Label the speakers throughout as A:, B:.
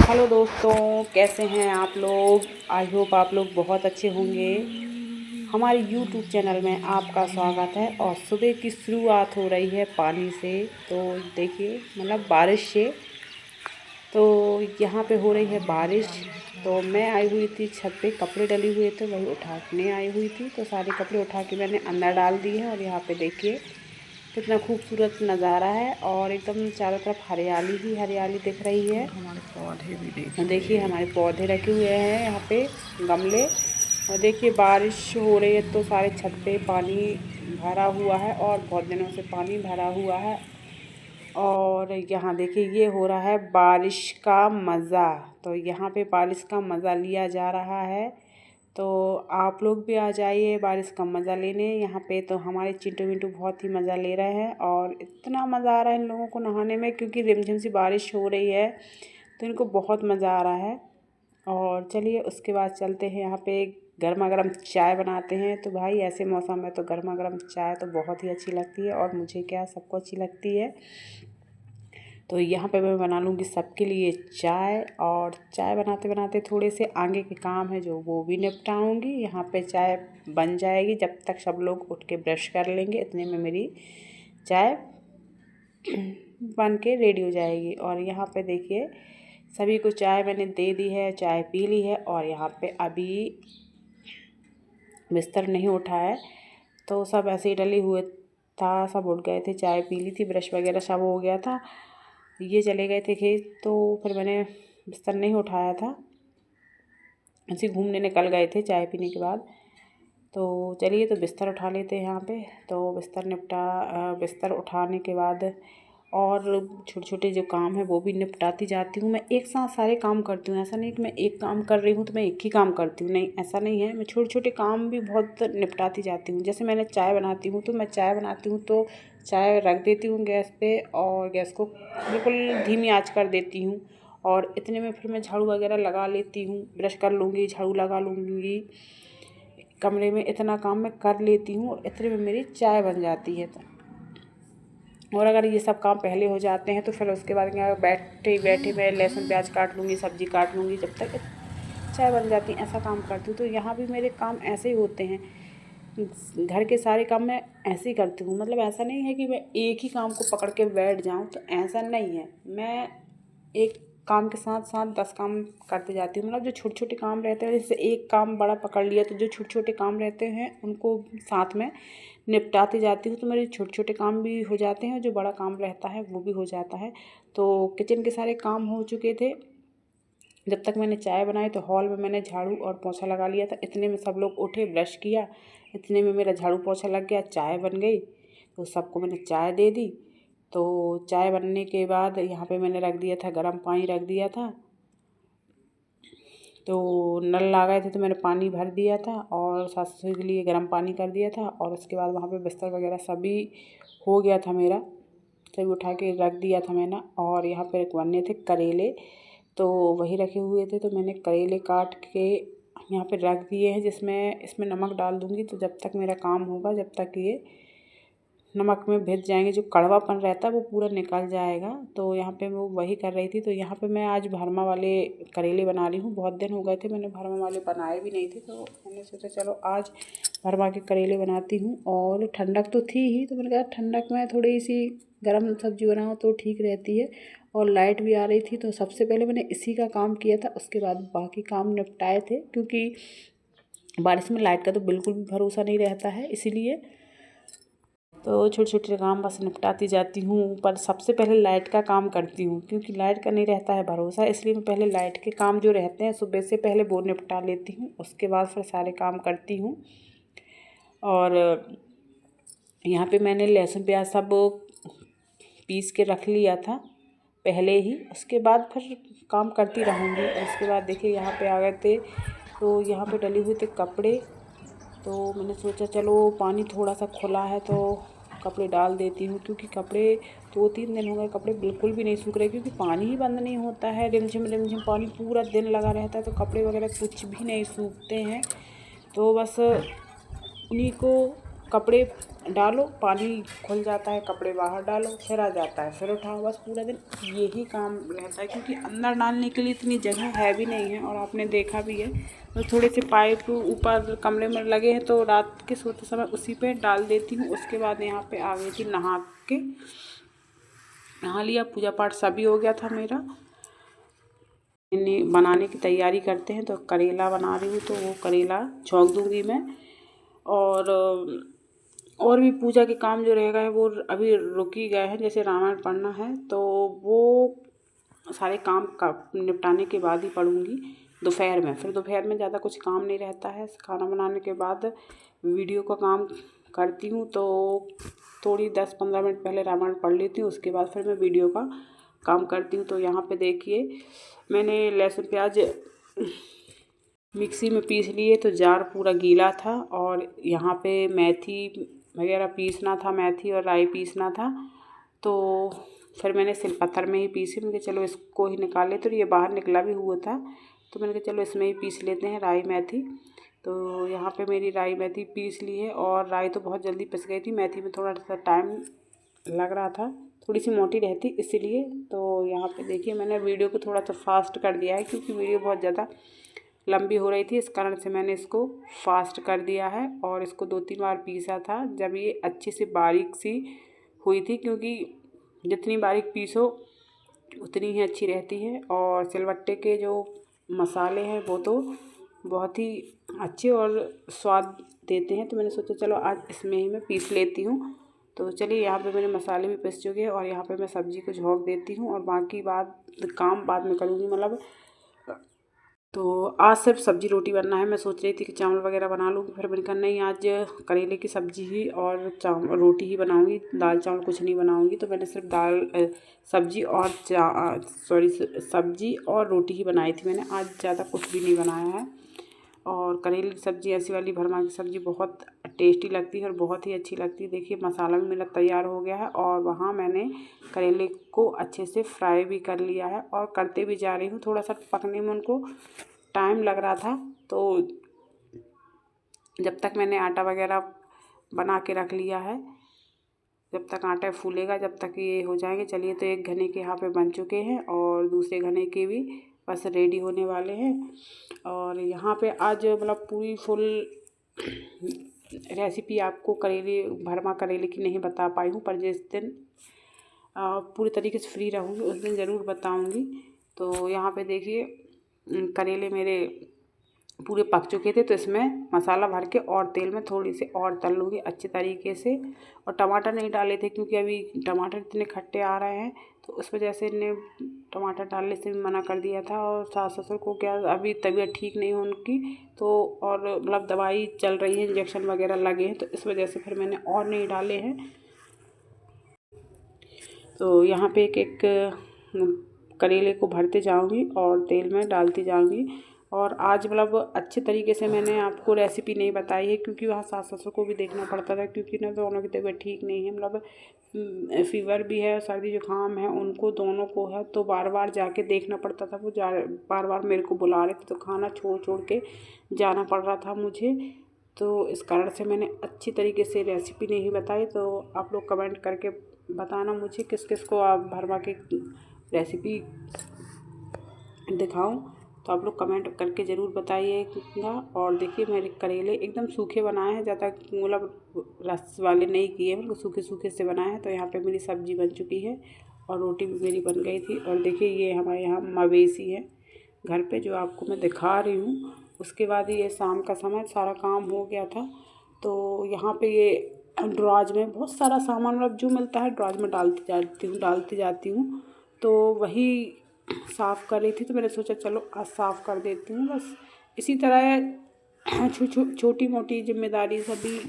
A: Hello दोस्तों, कैसे हैं आप लोग। आई होप आप लोग बहुत अच्छे होंगे। हमारे यूट्यूब चैनल में आपका स्वागत है। और सुबह की शुरुआत हो रही है पानी से। तो देखिए, मतलब बारिश से। तो यहाँ पे हो रही है बारिश। तो मैं आई हुई थी छत पे, कपड़े डले हुए थे वही उठाने आई हुई थी। तो सारे कपड़े उठा के मैंने अंदर डाल दिए हैं। और यहाँ पे देखिए कितना खूबसूरत नज़ारा है। और एकदम चारों तरफ हरियाली ही हरियाली दिख रही है।
B: हमारे पौधे भी
A: देखिए
B: देखिए।
A: हमारे पौधे रखे हुए हैं यहाँ पे, गमले। और देखिए बारिश हो रही है तो सारे छत पे पानी भरा हुआ है। और बहुत दिनों से पानी भरा हुआ है। और यहाँ देखिए ये हो रहा है बारिश का मज़ा। तो यहाँ पे बारिश का मज़ा लिया जा रहा है। तो आप लोग भी आ जाइए बारिश का मज़ा लेने यहाँ पे। तो हमारे चिंटू मिंटू बहुत ही मज़ा ले रहे हैं। और इतना मज़ा आ रहा है इन लोगों को नहाने में, क्योंकि रिमझिम सी बारिश हो रही है तो इनको बहुत मज़ा आ रहा है। और चलिए उसके बाद चलते हैं यहाँ पे गर्मा गर्म चाय बनाते हैं। तो भाई ऐसे मौसम में तो गर्मा गर्म चाय तो बहुत ही अच्छी लगती है। और मुझे क्या, सबको अच्छी लगती है। तो यहाँ पे मैं बना लूँगी सबके लिए चाय। और चाय बनाते बनाते थोड़े से आगे के काम है जो वो भी निपटाऊँगी। यहाँ पे चाय बन जाएगी जब तक सब लोग उठ के ब्रश कर लेंगे, इतने में मेरी चाय बन के रेडी हो जाएगी। और यहाँ पे देखिए सभी को चाय मैंने दे दी है, चाय पी ली है। और यहाँ पे अभी बिस्तर नहीं उठा है तो सब ऐसे ही डले हुए था। सब उठ गए थे, चाय पी ली थी, ब्रश वगैरह सब हो गया था। ये चले गए थे खेत, तो फिर मैंने बिस्तर नहीं उठाया था। ऐसे घूमने निकल गए थे चाय पीने के बाद। तो चलिए तो बिस्तर उठा लेते हैं यहाँ पे। तो बिस्तर उठाने के बाद और छोटे छोटे जो काम है वो भी निपटाती जाती हूँ। मैं एक साथ सारे काम करती हूँ, ऐसा नहीं कि मैं एक काम कर रही हूँ तो मैं एक ही काम करती हूँ, नहीं ऐसा नहीं है। मैं छोटे छोटे काम भी बहुत निपटाती जाती हूँ। जैसे मैंने चाय बनाती हूँ तो चाय रख देती हूँ गैस पे। और गैस को बिल्कुल धीमी आंच कर देती हूँ। और इतने में फिर मैं झाड़ू वगैरह लगा लेती हूँ, ब्रश कर लूँगी, झाड़ू लगा लूँगी, कमरे में इतना काम मैं कर लेती हूँ। और इतने में मेरी चाय बन जाती है। और अगर ये सब काम पहले हो जाते हैं तो फिर उसके बाद क्या, बैठे बैठे मैं लहसुन प्याज काट लूँगी, सब्ज़ी काट लूँगी, जब तक चाय बन जाती है। ऐसा काम करती हूँ। तो यहाँ भी मेरे काम ऐसे ही होते हैं। घर के सारे काम मैं ऐसे ही करती हूँ। मतलब ऐसा नहीं है कि मैं एक ही काम को पकड़ के बैठ जाऊँ, तो ऐसा नहीं है। मैं एक काम के साथ साथ 10 काम करते जाती हूँ। मतलब जो छोटे छोटे काम रहते हैं, जैसे एक काम बड़ा पकड़ लिया तो जो छोटे छोटे काम रहते हैं उनको साथ में निपटाती जाती हूँ। तो मेरे छोटे छोटे काम भी हो जाते हैं, जो बड़ा काम रहता है वो भी हो जाता है। तो किचन के सारे काम हो चुके थे जब तक मैंने चाय बनाई। तो हॉल में मैंने झाड़ू और पोछा लगा लिया था। इतने में सब लोग उठे, ब्रश किया, इतने में मेरा झाड़ू पोछा लग गया, चाय बन गई। तो सबको मैंने चाय दे दी। तो चाय बनने के बाद यहाँ पे मैंने रख दिया था, गर्म पानी रख दिया था। तो नल आ गए थे तो मैंने पानी भर दिया था और सास ससुर के लिए गर्म पानी कर दिया था। और उसके बाद वहाँ पे बिस्तर वगैरह सभी हो गया था मेरा, सभी उठा के रख दिया था मैंने। और यहाँ पे बनने थे करेले, तो वही रखे हुए थे। तो मैंने करेले काट के यहाँ पे रख दिए हैं, जिसमें इसमें नमक डाल दूँगी। तो जब तक मेरा काम होगा, जब तक ये नमक में भिज जाएंगे, जो कड़वापन रहता है वो पूरा निकल जाएगा। तो यहाँ पे मैं वही कर रही थी। तो यहाँ पे मैं आज भरमा वाले करेले बना रही हूँ। बहुत दिन हो गए थे मैंने भरमा वाले बनाए भी नहीं थे, तो मैंने सोचा चलो आज भरमा के करेले बनाती हूँ। और ठंडक तो थी ही, तो मैंने कहा ठंडक में थोड़ी सी गर्म सब्जी बनाओ तो ठीक रहती है। और लाइट भी आ रही थी, तो सबसे पहले मैंने इसी का काम किया था, उसके बाद बाकी काम निपटाए थे। क्योंकि बारिश में लाइट का तो बिल्कुल भी भरोसा नहीं रहता है, इसीलिए तो छोटे छोटे काम बस निपटाती जाती हूँ। पर सबसे पहले लाइट का काम करती हूँ, क्योंकि लाइट का नहीं रहता है भरोसा। इसलिए मैं पहले लाइट के काम जो रहते हैं सुबह से पहले वो निपटा लेती हूँ, उसके बाद फिर सारे काम करती हूँ। और यहाँ पे मैंने लहसुन प्याज सब पीस के रख लिया था पहले ही, उसके बाद फिर काम करती रहूँगी। उसके बाद देखिए यहाँ पे आ गए थे, तो यहाँ पे डले हुए थे कपड़े। तो मैंने सोचा चलो पानी थोड़ा सा खुला है तो कपड़े डाल देती हूँ, क्योंकि कपड़े 2-3 दिन हो गए, कपड़े बिल्कुल भी नहीं सूख रहे, क्योंकि पानी ही बंद नहीं होता है। रिमझिम पानी पूरा दिन लगा रहता है, तो कपड़े वगैरह कुछ भी नहीं सूखते हैं। तो बस उन्हीं को कपड़े डालो, पानी खुल जाता है, कपड़े बाहर डालो, फिर आ जाता है, फिर उठाओ, बस पूरा दिन यही काम रहता है। क्योंकि अंदर डालने के लिए इतनी जगह है भी नहीं है, और आपने देखा भी है तो थोड़े से पाइप ऊपर कमरे में लगे हैं, तो रात के सोते समय उसी पे डाल देती हूँ। उसके बाद यहाँ पे आ गई थी नहा लिया, पूजा पाठ सभी हो गया था मेरा। बनाने की तैयारी करते हैं, तो करेला बना रही हूँ, तो वो करेला छौंक दूँगी मैं। और भी पूजा के काम जो रहेगा है वो अभी रुक ही गए हैं, जैसे रामायण पढ़ना है तो वो सारे काम का निपटाने के बाद ही पढ़ूँगी दोपहर में। फिर दोपहर में ज़्यादा कुछ काम नहीं रहता है, खाना बनाने के बाद वीडियो का काम करती हूँ, तो थोड़ी 10-15 मिनट पहले रामायण पढ़ लेती हूँ, उसके बाद फिर मैं वीडियो का काम करती हूँ। तो यहाँ पे देखिए मैंने लहसुन प्याज मिक्सी में पीस लिए, तो जार पूरा गीला था, और यहाँ पे मेथी वगैरह पीसना था, मेथी और राई पीसना था। तो फिर मैंने सिलपत्थर में ही पीसी, मैंने कहा चलो इसको ही निकाल लेते, तो ये बाहर निकला भी हुआ था, तो मैंने कहा चलो इसमें ही पीस लेते हैं राई मेथी। तो यहाँ पे मेरी राई मेथी पीस ली है, और राई तो बहुत जल्दी पिस गई थी, मेथी में थोड़ा सा टाइम लग रहा था, थोड़ी सी मोटी रहती इसीलिए। तो यहाँ पे देखिए मैंने वीडियो को थोड़ा सा फास्ट कर दिया है, क्योंकि वीडियो बहुत ज़्यादा लंबी हो रही थी, इस कारण से मैंने इसको फास्ट कर दिया है। और इसको 2-3 बार पीसा था, जब ये अच्छी सी बारीक सी हुई थी, क्योंकि जितनी बारीक पीसो उतनी ही अच्छी रहती है। और सिलबट्टे के जो मसाले हैं वो तो बहुत ही अच्छे और स्वाद देते हैं, तो मैंने सोचा चलो आज इसमें ही मैं पीस लेती हूँ। तो चलिए यहाँ पे मेरे मसाले भी पिस चुके हैं, और यहाँ पे मैं सब्ज़ी को झोंक देती हूँ, और बाकी काम बाद में करूँगी। मतलब तो आज सिर्फ सब्ज़ी रोटी बनना है। मैं सोच रही थी कि चावल वगैरह बना लूँगी, फिर मैंने कहा नहीं, आज करेले की सब्ज़ी ही और रोटी ही बनाऊँगी, दाल चावल कुछ नहीं बनाऊँगी। तो मैंने सिर्फ सब्ज़ी और सब्ज़ी और रोटी ही बनाई थी मैंने, आज ज़्यादा कुछ भी नहीं बनाया है। और करेले की सब्ज़ी ऐसी वाली भरमा की सब्ज़ी बहुत टेस्टी लगती है और बहुत ही अच्छी लगती है। देखिए मसाला भी मेरा तैयार हो गया है, और वहाँ मैंने करेले को अच्छे से फ्राई भी कर लिया है, और करते भी जा रही हूँ। थोड़ा सा पकने में उनको टाइम लग रहा था, तो जब तक मैंने आटा वगैरह बना के रख लिया है, जब तक आटा फूलेगा, जब तक ये हो जाएंगे। चलिए, तो एक घने के यहाँ पे बन चुके हैं, और दूसरे घने के भी बस रेडी होने वाले हैं। और यहाँ पे आज मतलब पूरी फुल रेसिपी आपको भरमा करेले की नहीं बता पाई हूँ, पर जिस दिन पूरी तरीके से फ्री रहूँगी उस दिन ज़रूर बताऊँगी। तो यहाँ पे देखिए करेले मेरे पूरे पक चुके थे, तो इसमें मसाला भर के और तेल में थोड़ी सी और तल लूँगी अच्छे तरीके से। और टमाटर नहीं डाले थे, क्योंकि अभी टमाटर इतने खट्टे आ रहे हैं, तो उस वजह से इन्हें टमाटर डालने से भी मना कर दिया था। और सास ससुर को क्या अभी तबीयत ठीक नहीं है उनकी, तो और मतलब दवाई चल रही है, इंजेक्शन वगैरह लगे हैं, तो इस वजह से फिर मैंने और नहीं डाले हैं। तो यहाँ पे एक करेले को भरते जाऊँगी और तेल में डालती जाऊँगी। और आज मतलब अच्छे तरीके से मैंने आपको रेसिपी नहीं बताई है, क्योंकि वहाँ सास ससुर को भी देखना पड़ता था, क्योंकि ना दोनों की तबीयत ठीक नहीं है, मतलब फीवर भी है, सर्दी जुकाम है, उनको दोनों को है, तो बार बार जाके देखना पड़ता था। वो बार बार मेरे को बुला रहे थे, तो खाना छोड़ छोड़ के जाना पड़ रहा था मुझे, तो इस कारण से मैंने अच्छी तरीके से रेसिपी नहीं बताई। तो आप लोग कमेंट करके बताना मुझे किस किस को आप भरमा की रेसिपी दिखाऊं, तो आप लोग कमेंट करके ज़रूर बताइएगा। और देखिए मेरे करेले एकदम सूखे बनाए हैं, ज़्यादा मतलब रस वाले नहीं किए, बिल्कुल सूखे सूखे से बनाए हैं। तो यहाँ पे मेरी सब्ज़ी बन चुकी है, और रोटी भी मेरी बन गई थी। और देखिए ये हमारे यहाँ मवेशी है घर पे, जो आपको मैं दिखा रही हूँ। उसके बाद ये शाम का समय सारा काम हो गया था, तो यहाँ पे ये ड्राज में बहुत सारा सामान मतलब जो मिलता है ड्राज में डालती जाती हूँ। तो वही साफ़ कर रही थी, तो मैंने सोचा चलो आज साफ़ कर देती हूँ। बस इसी तरह छोटी मोटी जिम्मेदारी सभी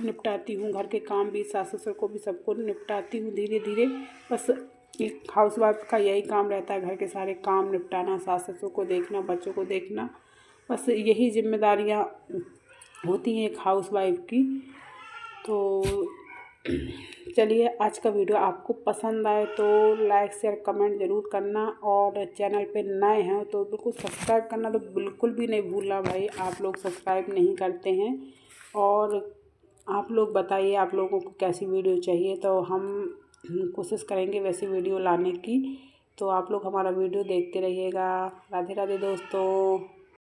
A: निपटाती हूँ, घर के काम भी, सास ससुर को भी, सबको निपटाती हूँ धीरे धीरे। बस एक हाउस वाइफ का यही काम रहता है, घर के सारे काम निपटाना, सास ससुर को देखना, बच्चों को देखना, बस यही जिम्मेदारियाँ होती हैं एक हाउस वाइफ की। तो चलिए, आज का वीडियो आपको पसंद आए तो लाइक शेयर कमेंट ज़रूर करना, और चैनल पे नए हैं तो बिल्कुल सब्सक्राइब करना तो बिल्कुल भी नहीं भूलना भाई, आप लोग सब्सक्राइब नहीं करते हैं। और आप लोग बताइए आप लोगों को कैसी वीडियो चाहिए, तो हम कोशिश करेंगे वैसी वीडियो लाने की। तो आप लोग हमारा वीडियो देखते रहिएगा। राधे राधे दोस्तों।